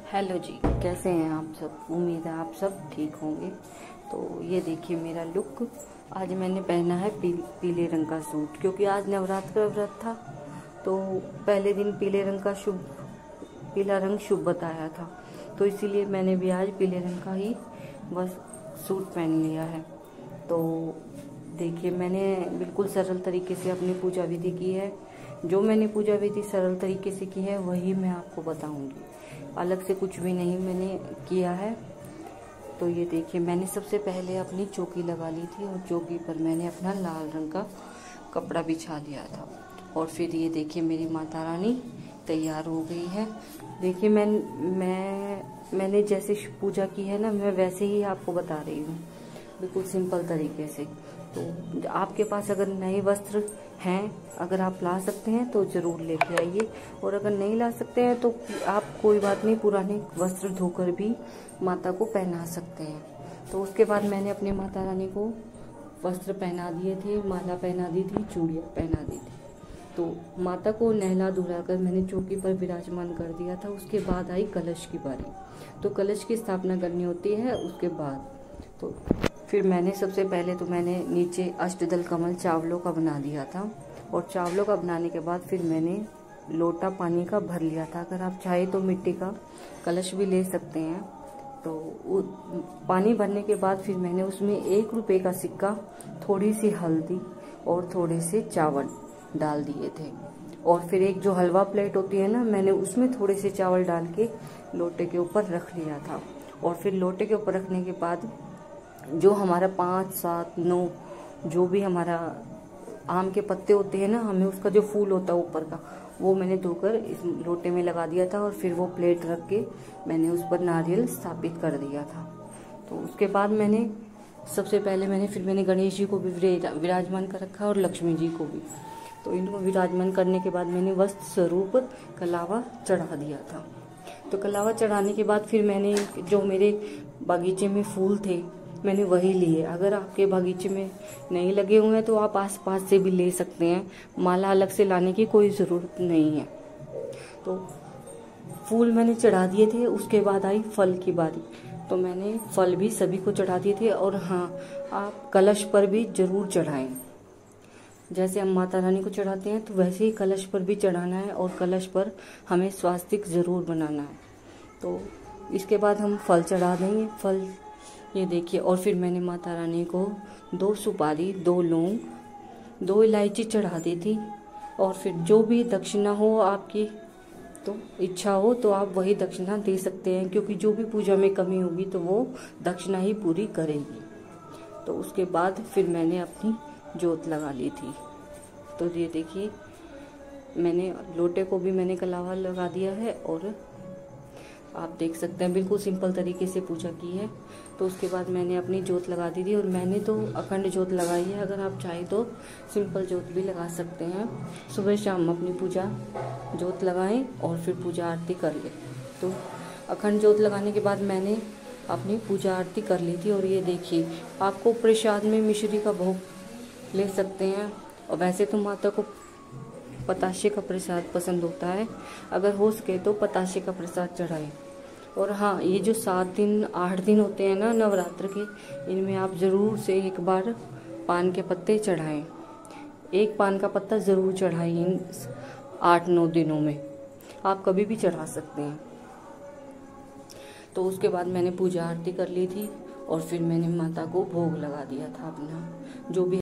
Hello जी, कैसे हैं आप सब। उम्मीद है आप सब ठीक होंगे। तो ये देखिए मेरा लुक। आज मैंने पहना है पीले रंग का सूट, क्योंकि आज नवरात्र का व्रत था। तो पहले दिन पीला रंग शुभ बताया था, तो इसीलिए मैंने भी आज पीले रंग का ही बस सूट पहन लिया है। तो देखिए मैंने बिल्कुल सरल तरीके से अपनी पूजा विधि की है। जो मैंने पूजा विधि सरल तरीके से की है वही मैं आपको बताऊंगी, अलग से कुछ भी नहीं मैंने किया है। तो ये देखिए मैंने सबसे पहले अपनी चौकी लगा ली थी और चौकी पर मैंने अपना लाल रंग का कपड़ा बिछा लिया था। और फिर ये देखिए मेरी माता रानी तैयार हो गई है। देखिए मैंने जैसे पूजा की है ना, मैं वैसे ही आपको बता रही हूँ, बिल्कुल सिंपल तरीके से। तो आपके पास अगर नए वस्त्र हैं, अगर आप ला सकते हैं तो ज़रूर लेके आइए, और अगर नहीं ला सकते हैं तो आप कोई बात नहीं, पुराने वस्त्र धोकर भी माता को पहना सकते हैं। तो उसके बाद मैंने अपनी माता रानी को वस्त्र पहना दिए थे, माला पहना दी थी, चूड़ियाँ पहना दी थी। तो माता को नहला धुला कर मैंने चौकी पर विराजमान कर दिया था। उसके बाद आई कलश की बारी। तो कलश की स्थापना करनी होती है उसके बाद। तो फिर मैंने सबसे पहले तो मैंने नीचे अष्टदल कमल चावलों का बना दिया था, और चावलों का बनाने के बाद फिर मैंने लोटा पानी का भर लिया था। अगर आप चाहे तो मिट्टी का कलश भी ले सकते हैं। तो पानी भरने के बाद फिर मैंने उसमें 1 रुपये का सिक्का, थोड़ी सी हल्दी और थोड़े से चावल डाल दिए थे। और फिर एक जो हलवा प्लेट होती है ना, मैंने उसमें थोड़े से चावल डाल के लोटे के ऊपर रख लिया था। और फिर लोटे के ऊपर रखने के बाद जो हमारा 5, 7, 9 जो भी हमारा आम के पत्ते होते हैं ना, हमें उसका जो फूल होता है ऊपर का, वो मैंने धोकर इस लोटे में लगा दिया था। और फिर वो प्लेट रख के मैंने उस पर नारियल स्थापित कर दिया था। तो उसके बाद मैंने सबसे पहले मैंने गणेश जी को भी विराजमान कर रखा और लक्ष्मी जी को भी। तो इनको विराजमान करने के बाद मैंने वस्त्र स्वरूप कलावा चढ़ा दिया था। तो कलावा चढ़ाने के बाद फिर मैंने जो मेरे बागीचे में फूल थे मैंने वही लिए। अगर आपके बागीचे में नहीं लगे हुए हैं तो आप आसपास से भी ले सकते हैं, माला अलग से लाने की कोई ज़रूरत नहीं है। तो फूल मैंने चढ़ा दिए थे। उसके बाद आई फल की बारी। तो मैंने फल भी सभी को चढ़ा दिए थे। और हाँ, आप कलश पर भी जरूर चढ़ाएं। जैसे हम माता रानी को चढ़ाते हैं तो वैसे ही कलश पर भी चढ़ाना है, और कलश पर हमें स्वास्तिक ज़रूर बनाना है। तो इसके बाद हम फल चढ़ा देंगे। फल ये देखिए। और फिर मैंने माता रानी को 2 सुपारी, 2 लौंग, 2 इलायची चढ़ा दी थी। और फिर जो भी दक्षिणा हो आपकी, तो इच्छा हो तो आप वही दक्षिणा दे सकते हैं, क्योंकि जो भी पूजा में कमी होगी तो वो दक्षिणा ही पूरी करेगी। तो उसके बाद फिर मैंने अपनी जोत लगा ली थी। तो ये देखिए मैंने लोटे को भी मैंने कलावा लगा दिया है, और आप देख सकते हैं बिल्कुल सिंपल तरीके से पूजा की है। तो उसके बाद मैंने अपनी जोत लगा दी थी, और मैंने तो अखंड जोत लगाई है। अगर आप चाहें तो सिंपल जोत भी लगा सकते हैं। सुबह शाम अपनी पूजा जोत लगाएं और फिर पूजा आरती कर लें। तो अखंड जोत लगाने के बाद मैंने अपनी पूजा आरती कर ली थी। और ये देखिए आपको प्रसाद में मिश्री का भोग ले सकते हैं, और वैसे तो माता को पताशे का प्रसाद पसंद होता है। अगर हो सके तो पताशे का प्रसाद चढ़ाएं। और हाँ, ये जो 7 दिन 8 दिन होते हैं ना नवरात्र के, इनमें आप ज़रूर से एक बार पान के पत्ते चढ़ाएं। 1 पान का पत्ता ज़रूर चढ़ाएं इन 8-9 दिनों में। आप कभी भी चढ़ा सकते हैं। तो उसके बाद मैंने पूजा आरती कर ली थी, और फिर मैंने माता को भोग लगा दिया था अपना जो भी